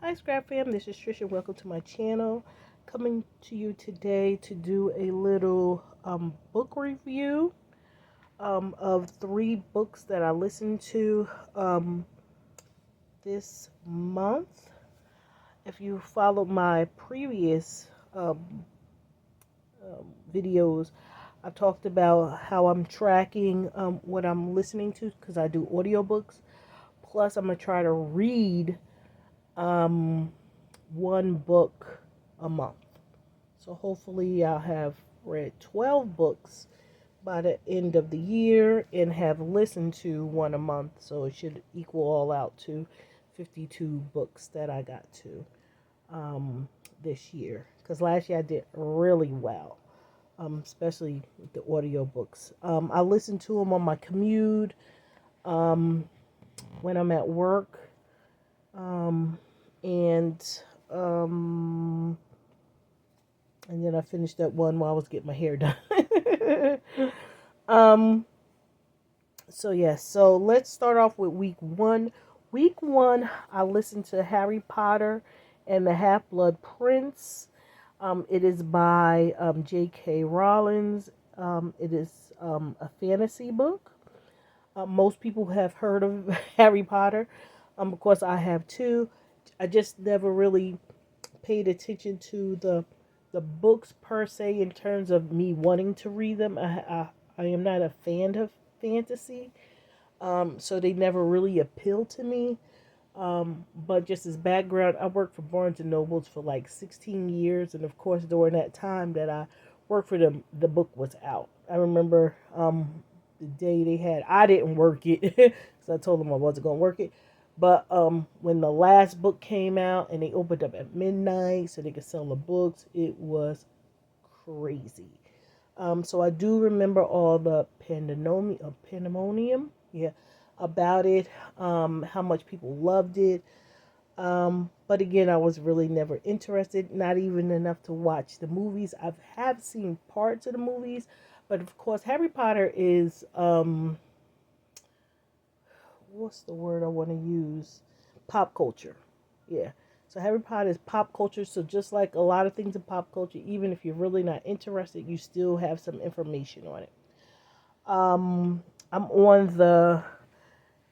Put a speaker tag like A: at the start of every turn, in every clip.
A: Hi Scrap Fam, this is Trish and welcome to my channel. Coming to you today to do a little book review of 3 books that I listened to this month. If you followed my previous videos, I talked about how I'm tracking what I'm listening to because I do audiobooks. Plus, I'm going to try to read um, 1 book a month. So hopefully I'll have read 12 books by the end of the year and have listened to one a month. So it should equal all out to 52 books that I got to this year. Because last year I did really well, especially with the audio books. I listen to them on my commute, um, when I'm at work, and um, and then I finished that one while I was getting my hair done. um, so yes, so let's start off with week 1. Week 1, I listened to Harry Potter and the Half-Blood Prince. It is by J.K. Rowling. It is a fantasy book. Most people have heard of Harry Potter. Of course, I have too. I just never really paid attention to the books per se in terms of me wanting to read them. I am not a fan of fantasy, so they never really appealed to me. But just as background, I worked for Barnes and Nobles for like 16 years, and of course, during that time that I worked for them, the book was out. I remember the day they had. I didn't work it because I told them I wasn't gonna work it. But when the last book came out and they opened up at midnight so they could sell the books, it was crazy. So I do remember all the pandemonium, yeah, about it, how much people loved it. But again, I was really never interested, not even enough to watch the movies. I have seen parts of the movies, but of course, Harry Potter is what's the word I want to use? Pop culture. Yeah. So Harry Potter is pop culture. So just like a lot of things in pop culture, even if you're really not interested, you still have some information on it. I'm on the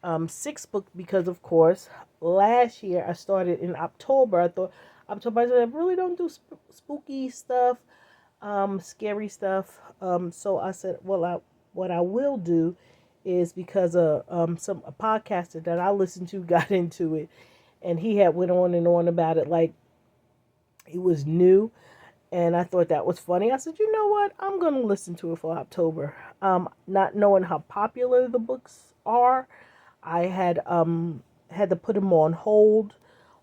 A: 6th book because, of course, last year I started in October. I thought October, I said, I really don't do spooky stuff, scary stuff. So I said, well, what I will do is because a podcaster that I listened to got into it, and he had went on and on about it like it was new, and I thought that was funny. I said, you know what, I'm gonna listen to it for October. Not knowing how popular the books are, I had to put them on hold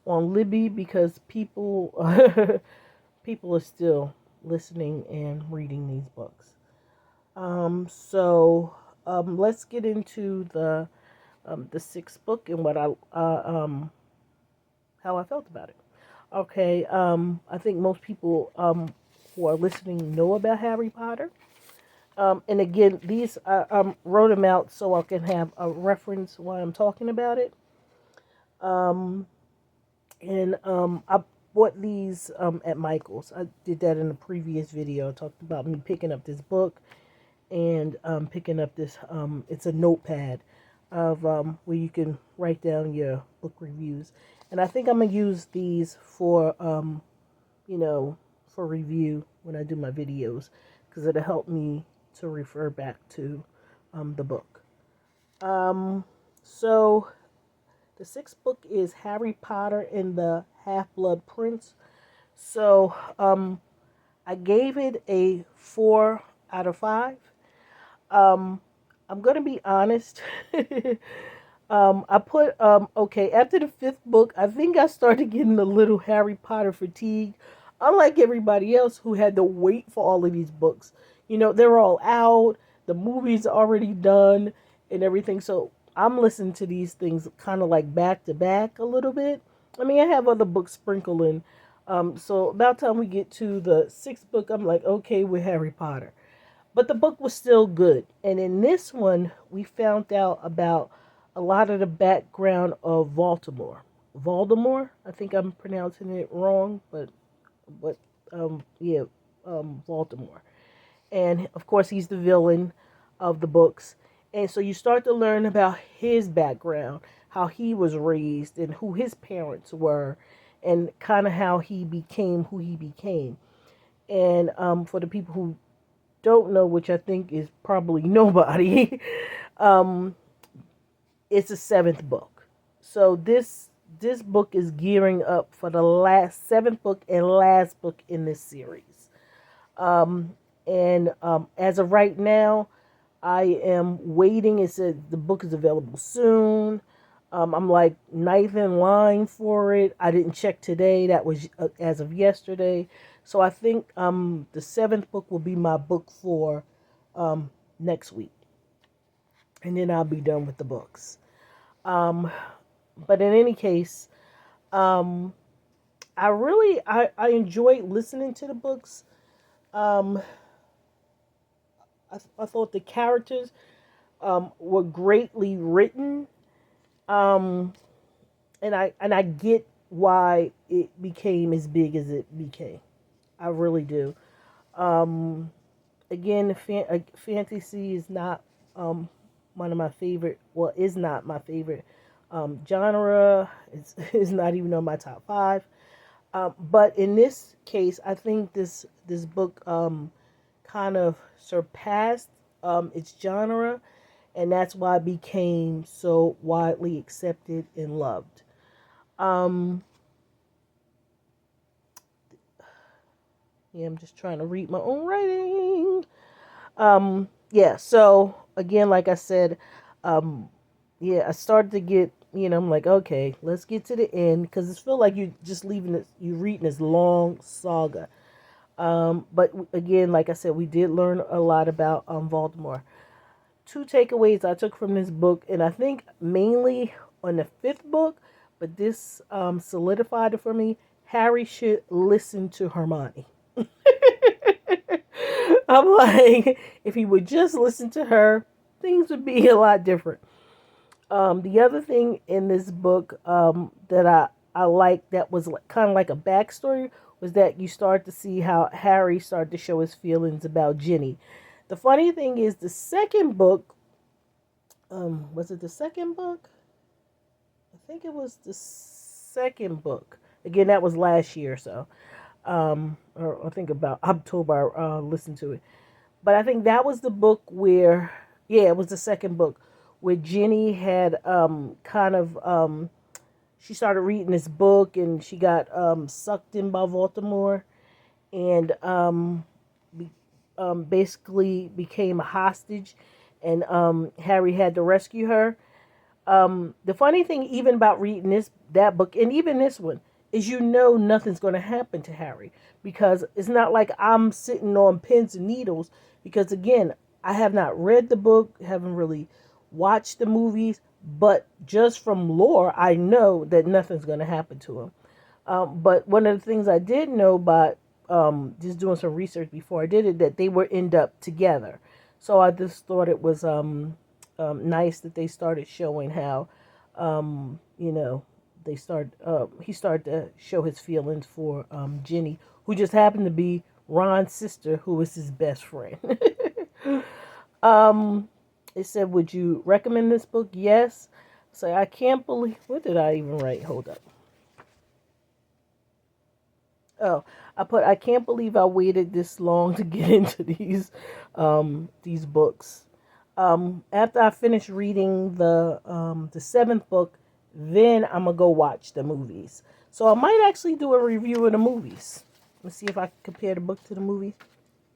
A: on Libby because people people are still listening and reading these books. So let's get into the 6th book and what I how I felt about it. Okay, I think most people who are listening know about Harry Potter. And again, these I wrote them out so I can have a reference while I'm talking about it. Um, and I bought these at Michael's. I did that in a previous video. I talked about me picking up this book and picking up this. It's a notepad of where you can write down your book reviews. And I think I'm gonna use these for you know for review when I do my videos because it'll help me to refer back to the book. So the 6th book is Harry Potter and the Half-Blood Prince. So I gave it a 4 out of 5. Um, I'm gonna be honest. I put okay after the 5th book. I think I started getting a little Harry Potter fatigue. Unlike everybody else who had to wait for all of these books, they're all out. The movie's already done and everything. So I'm listening to these things kind of like back to back a little bit. I mean, I have other books sprinkling. So about time we get to the 6th book, I'm like, okay, with Harry Potter. But the book was still good. And in this one, we found out about a lot of the background of Baltimore. Voldemort. I think I'm pronouncing it wrong, but yeah, Voldemort. And of course, he's the villain of the books. And so you start to learn about his background, how he was raised, and who his parents were, and kind of how he became who he became. And for the people who don't know, which I think is probably nobody, um, it's a seventh book. So this book is gearing up for the last seventh book and last book in this series. Um, and as of right now, I am waiting. It said the book is available soon. I'm like ninth in line for it. I didn't check today. That was as of yesterday. So I think the seventh book will be my book for next week, and then I'll be done with the books. Um, but in any case, um, I enjoyed listening to the books. Um, I thought the characters were greatly written. Um, and I get why it became as big as it became. I really do. Um, again, fantasy is not one of my favorite. Well, is not my favorite genre. It's not even on my top five. But in this case, I think this book kind of surpassed its genre, and that's why it became so widely accepted and loved. Um, yeah, I'm just trying to read my own writing. Yeah, so again, like I said, um, yeah, I started to get, I'm like, okay, let's get to the end because it's feel like you just leaving this, you reading this long saga. But again, like I said, we did learn a lot about Voldemort. Two takeaways I took from this book, and I think mainly on the fifth book, but this solidified it for me. Harry should listen to Hermione. I'm like, if he would just listen to her, things would be a lot different. The other thing in this book that I like that was kind of like a backstory was that you start to see how Harry started to show his feelings about Ginny. The funny thing is, the second book, was it the second book? I think it was the second book. Again, that was last year, so or I think about October. I listened to it, but I think that was the book where, yeah, it was the second book where Jenny had kind of she started reading this book and she got sucked in by Baltimore and basically became a hostage, and Harry had to rescue her. The funny thing, even about reading that book, and even this one, is nothing's going to happen to Harry because it's not like I'm sitting on pins and needles. Because again, I have not read the book, haven't really watched the movies, but just from lore, I know that nothing's going to happen to him. But one of the things I did know by just doing some research before I did it, that they would end up together. So I just thought it was nice that they started showing how, you know, he started to show his feelings for Ginny, who just happened to be Ron's sister, who was his best friend. um, it said, "Would you recommend this book?" Yes. So I can't believe. What did I even write? Hold up. Oh, I can't believe I waited this long to get into these books. After I finish reading the seventh book, then I'm gonna go watch the movies. So I might actually do a review of the movies. Let's see if I can compare the book to the movie.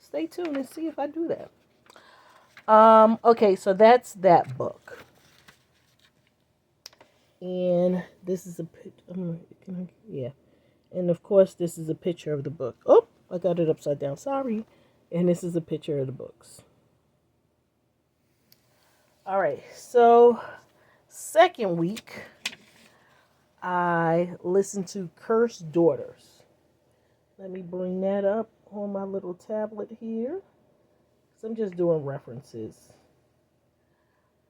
A: Stay tuned and see if I do that. Okay, so that's that book, and this is a yeah. And of course, this is a picture of the book. Oh, I got it upside down. Sorry. And this is a picture of the books. All right. So, second week, I listened to Cursed Daughters. Let me bring that up on my little tablet here. So I'm just doing references.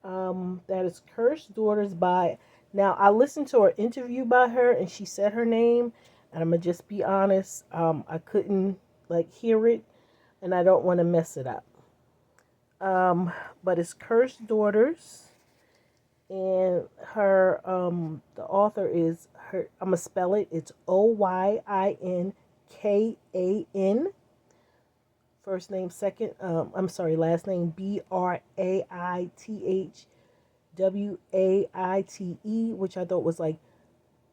A: That is Cursed Daughters by Now, I listened to an interview by her, and she said her name, and I'm gonna just be honest. I couldn't like hear it, and I don't want to mess it up. Um, but it's Cursed Daughters, and the author is her. I'm gonna spell it. It's Oyinkan. First name, second. I'm sorry, last name Braithwaite, which I thought was like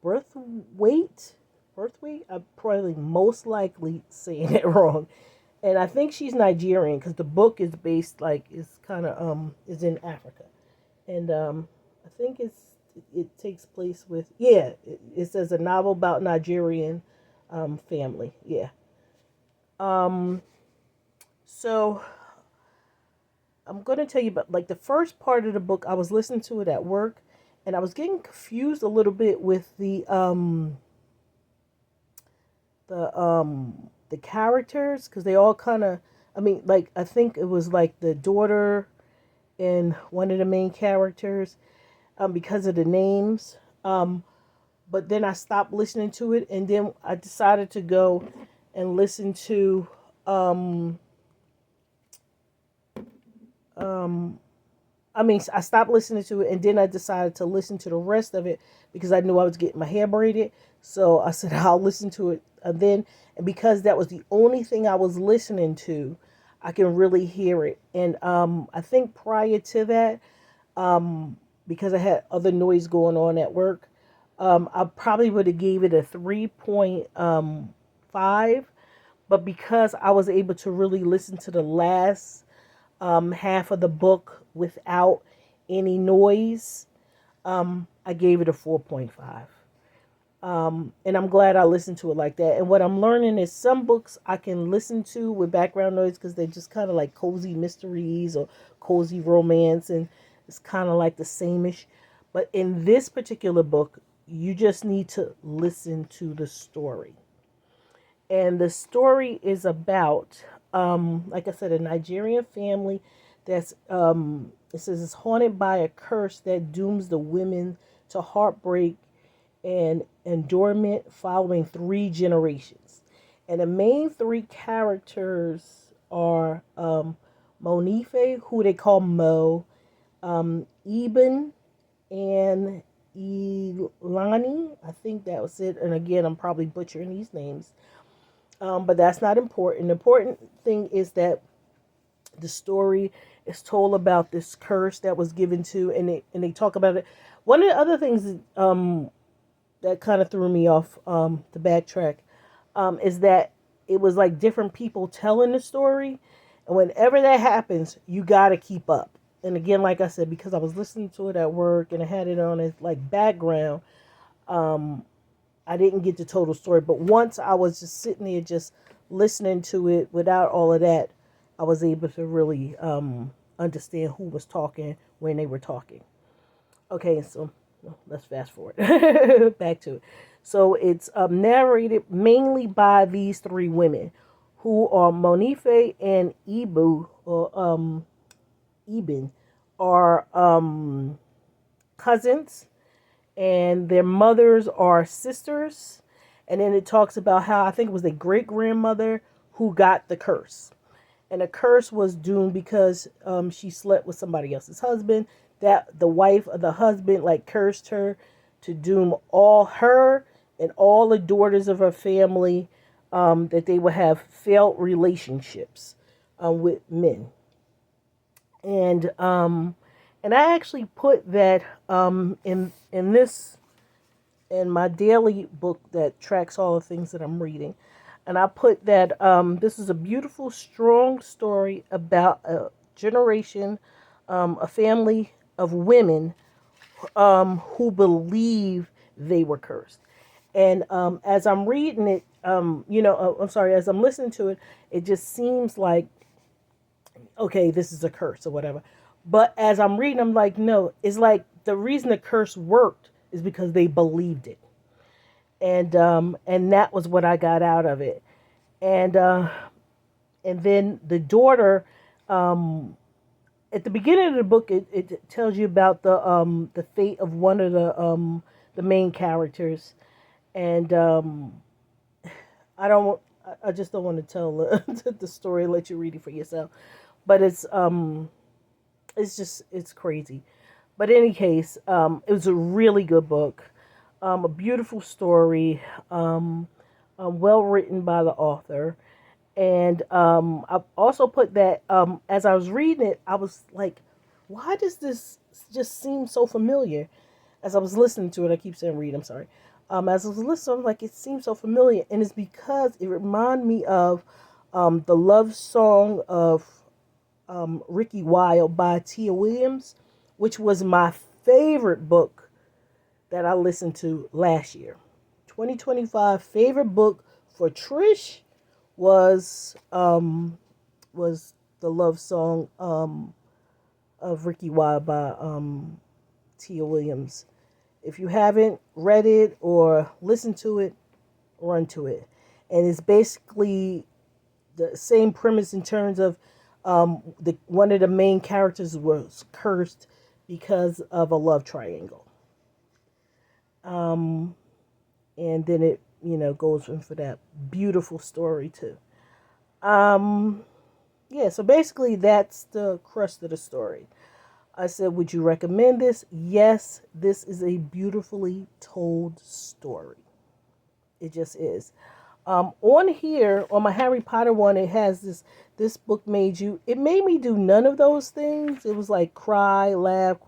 A: Braithwaite. Braithwaite. I'm probably most likely saying it wrong, and I think she's Nigerian because the book is based like is kind of is in Africa, and I think it takes place with it says a novel about Nigerian family. Yeah. Um. So I'm going to tell you about like the first part of the book. I was listening to it at work, and I was getting confused a little bit with the characters because they all kind of. I mean, like I think it was like the daughter and one of the main characters, because of the names. But then I stopped listening to it, and then I decided to go and listen to um um I mean, I stopped listening to it, and then I decided to listen to the rest of it because I knew I was getting my hair braided. So I said I'll listen to it then, and because that was the only thing I was listening to, I can really hear it. And I think prior to that, because I had other noise going on at work, I probably would have gave it a 3.5. But because I was able to really listen to the last half of the book without any noise, I gave it a 4.5. And I'm glad I listened to it like that. And what I'm learning is some books I can listen to with background noise because they're just kind of like cozy mysteries or cozy romance, and it's kind of like the sameish. But in this particular book, you just need to listen to the story. And the story is about, like I said, a Nigerian family that's, it says it's haunted by a curse that dooms the women to heartbreak and endurement following 3 generations. And the main 3 characters are Monife, who they call Mo, Eben, and Ilani. I think that was it. And again, I'm probably butchering these names. But that's not important. The important thing is that the story is told about this curse that was given to, and they talk about it. One of the other things that kind of threw me off, to backtrack, is that it was like different people telling the story, and whenever that happens, you got to keep up. And again, like I said, because I was listening to it at work and I had it on as like background, I didn't get the total story. But once I was just sitting there, just listening to it without all of that, I was able to really understand who was talking when they were talking. Okay, so let's fast forward back to it. So it's narrated mainly by these 3 women, who are Monife and Ibu, or Eben, are cousins, and their mothers are sisters. And then it talks about how I think it was a great grandmother who got the curse. And the curse was doomed because she slept with somebody else's husband. That the wife of the husband like cursed her to doom all her and all the daughters of her family, that they would have failed relationships with men. And I actually put that in this in my daily book that tracks all the things that I'm reading. And I put that this is a beautiful, strong story about a generation, a family of women who believe they were cursed. And as I'm reading it, I'm sorry, as I'm listening to it, it just seems like, okay, this is a curse or whatever. But as I'm reading, I'm like, no, it's like the reason the curse worked is because they believed it. And that was what I got out of it. And and then the daughter, at the beginning of the book, it tells you about the fate of one of the main characters, and I don't I just don't want to tell the story. Let you read it for yourself, but it's just it's crazy. But in any case, it was a really good book, a beautiful story, well written by the author. And I also put that as I was reading it, I was like, why does this just seem so familiar? As I was listening to it, I keep saying read, I'm sorry. As I was listening, I was like, it seems so familiar. And it's because it reminded me of the love song of Ricky Wilde by Tia Williams, which was my favorite book that I listened to last year. 2025 favorite book for Trish was the love song of Ricky Wilde by Tia Williams. If you haven't read it or listened to it, run to it. And it's basically the same premise in terms of the one of the main characters was cursed because of a love triangle. Um, and then it goes in for that beautiful story too. Um, yeah, so basically that's the crust of the story. I said, would you recommend this? Yes, this is a beautifully told story. It just is. On here, on my Harry Potter one, it has this book it made me do none of those things. It was like cry, laugh,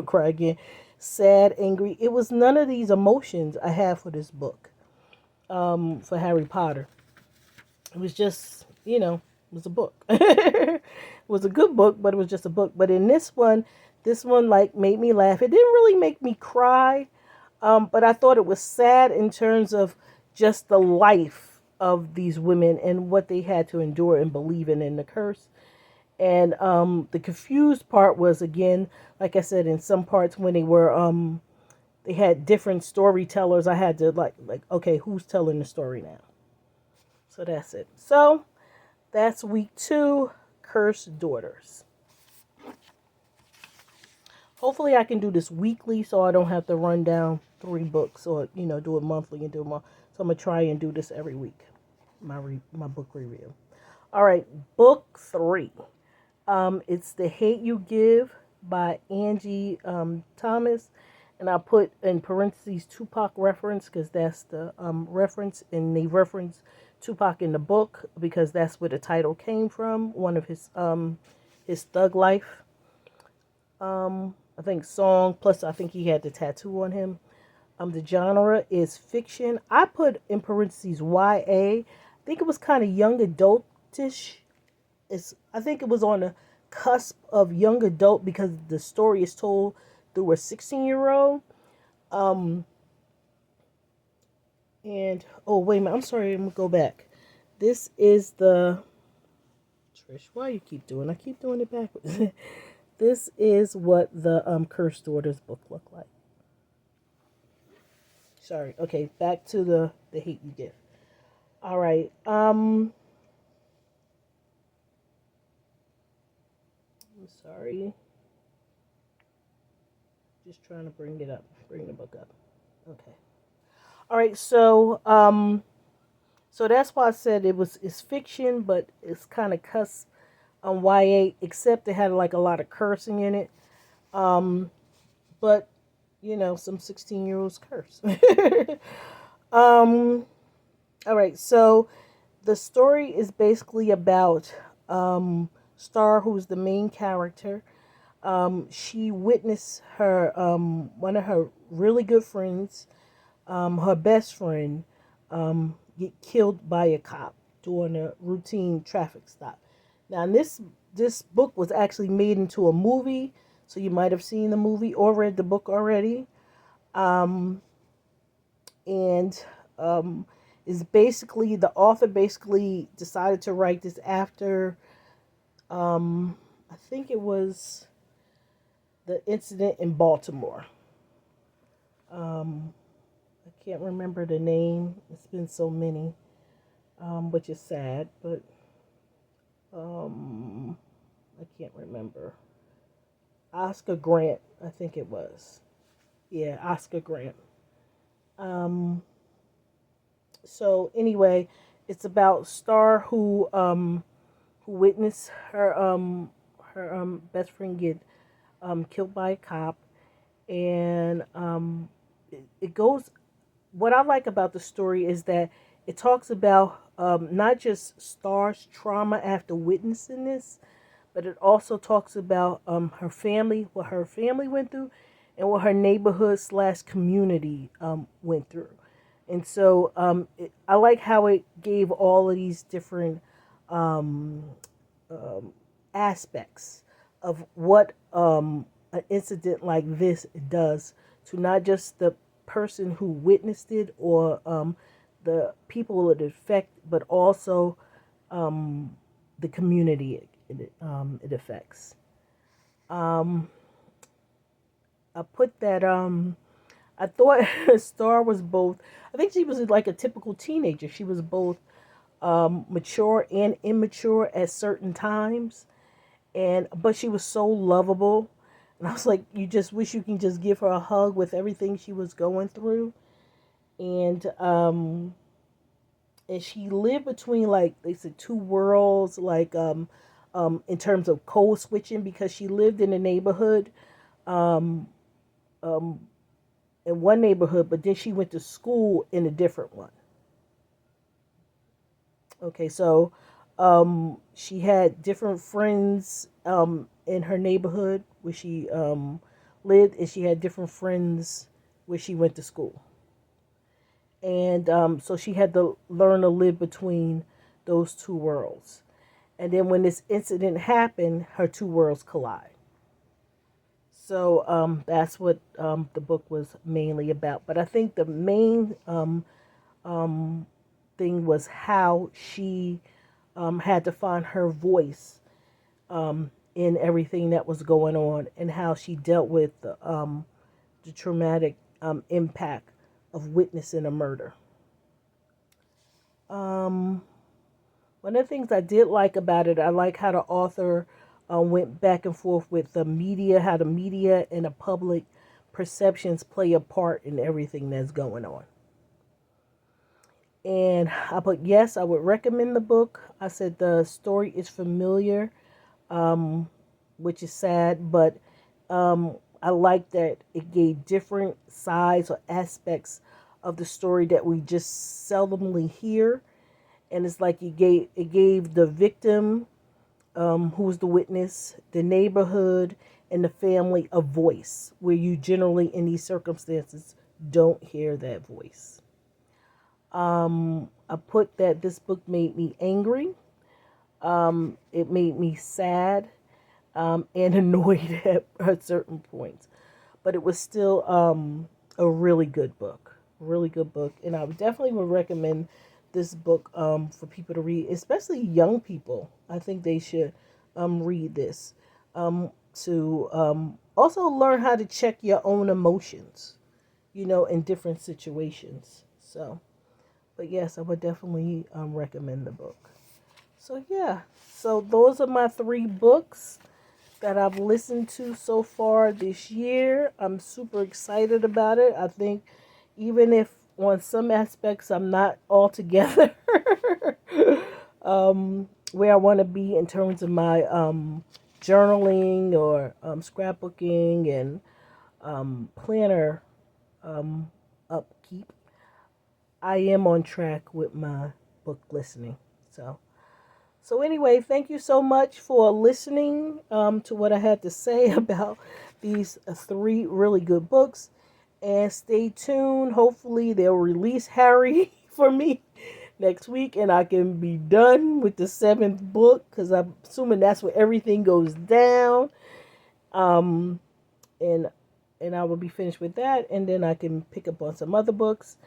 A: cry again, sad, angry. It was none of these emotions I have for this book, for Harry Potter. It was just, it was a book. It was a good book, but it was just a book. But in this one like made me laugh. It didn't really make me cry, but I thought it was sad in terms of just the life of these women and what they had to endure and believe in the curse. And the confused part was, again, like I said, in some parts when they had different storytellers, I had to like okay, who's telling the story now? So that's it. So that's week 2, Cursed Daughters. Hopefully I can do this weekly so I don't have to run down 3 books or, do it monthly and do it month. So I'm going to try and do this every week, my book review. All right, book 3. It's The Hate You Give by Angie Thomas. And I put in parentheses Tupac reference because that's the reference. And they reference Tupac in the book because that's where the title came from. One of his Thug Life I think song, plus I think he had the tattoo on him. The genre is fiction. I put in parentheses YA. I think it was kind of young adultish. I think it was on the cusp of young adult because the story is told through a 16-year-old. And oh wait a minute, I'm sorry, I'm gonna go back. This is the Trish. Why you keep doing? I keep doing it backwards. This is what the Cursed Daughters book looked like. Sorry. Okay, back to the Hate You Give. All right. I'm sorry. Just trying to bring the book up. Okay. All right. So that's why I said it's fiction, but it's kind of cusp on YA, except it had like a lot of cursing in it. But some 16-year-olds curse. All right, so the story is basically about Star, who's the main character. She witnessed her one of her really good friends, her best friend, get killed by a cop during a routine traffic stop. Now, this book was actually made into a movie, so you might have seen the movie or read the book already. And is basically the author basically decided to write this after I think it was the incident in Baltimore. I can't remember the name. It's been so many, which is sad. But I can't remember. Oscar Grant, I think it was. Yeah, Oscar Grant. Um, so anyway, it's about Star who witnessed her best friend get killed by a cop, and it goes. What I like about the story is that it talks about not just Star's trauma after witnessing this, but it also talks about her family, what her family went through, and what her neighborhood slash community went through. And so I like how it gave all of these different um, um, aspects of what an incident like this does to not just the person who witnessed it or the people it affect, but also um, the community it affects. Um, I put that I thought Star was both. I think she was like a typical teenager. She was both mature and immature at certain times, and but she was so lovable. And I was like, you just wish you can just give her a hug with everything she was going through. And and she lived between, like they said, two worlds, like in terms of code switching, because she lived in a neighborhood um um in one neighborhood, but then she went to school in a different one. Okay, so she had different friends in her neighborhood where she lived, and she had different friends where she went to school. And so she had to learn to live between those two worlds. And then when this incident happened, her two worlds collide. So that's what the book was mainly about. But I think the main um, thing was how she had to find her voice in everything that was going on, and how she dealt with the traumatic impact of witnessing a murder. Um, One of the things I did like about it, I like how the author went back and forth with the media, how the media and the public perceptions play a part in everything that's going on. And I put, yes, I would recommend the book. I said the story is familiar, um, which is sad, but I like that it gave different sides or aspects of the story that we just seldomly hear. And it's like it gave the victim, who was the witness, the neighborhood, and the family a voice where you generally in these circumstances don't hear that voice. I put that this book made me angry. It made me sad and annoyed at certain points, but it was still a really good book. Really good book, and I definitely would recommend this book for people to read, especially young people. I think they should read this to also learn how to check your own emotions, in different situations. So, but yes, I would definitely recommend the book. So yeah, so those are my three books that I've listened to so far this year. I'm super excited about it. I think even if on some aspects I'm not altogether where I want to be in terms of my journaling or scrapbooking and planner upkeep, I am on track with my book listening. So anyway, thank you so much for listening to what I had to say about these three really good books. And stay tuned. Hopefully they'll release Harry for me next week, and I can be done with the seventh book, because I'm assuming that's where everything goes down. Um, and I will be finished with that, and then I can pick up on some other books,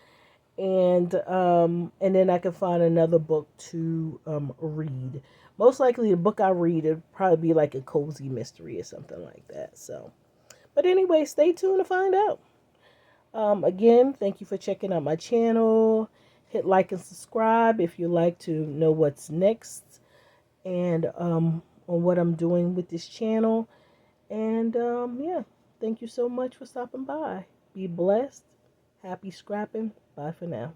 A: and then I can find another book to read. Most likely, the book I read would probably be like a cozy mystery or something like that. So, but anyway, stay tuned to find out. Again, thank you for checking out my channel. Hit like and subscribe if you like to know what's next. And on what I'm doing with this channel. And yeah, thank you so much for stopping by. Be blessed. Happy scrapping. Bye for now.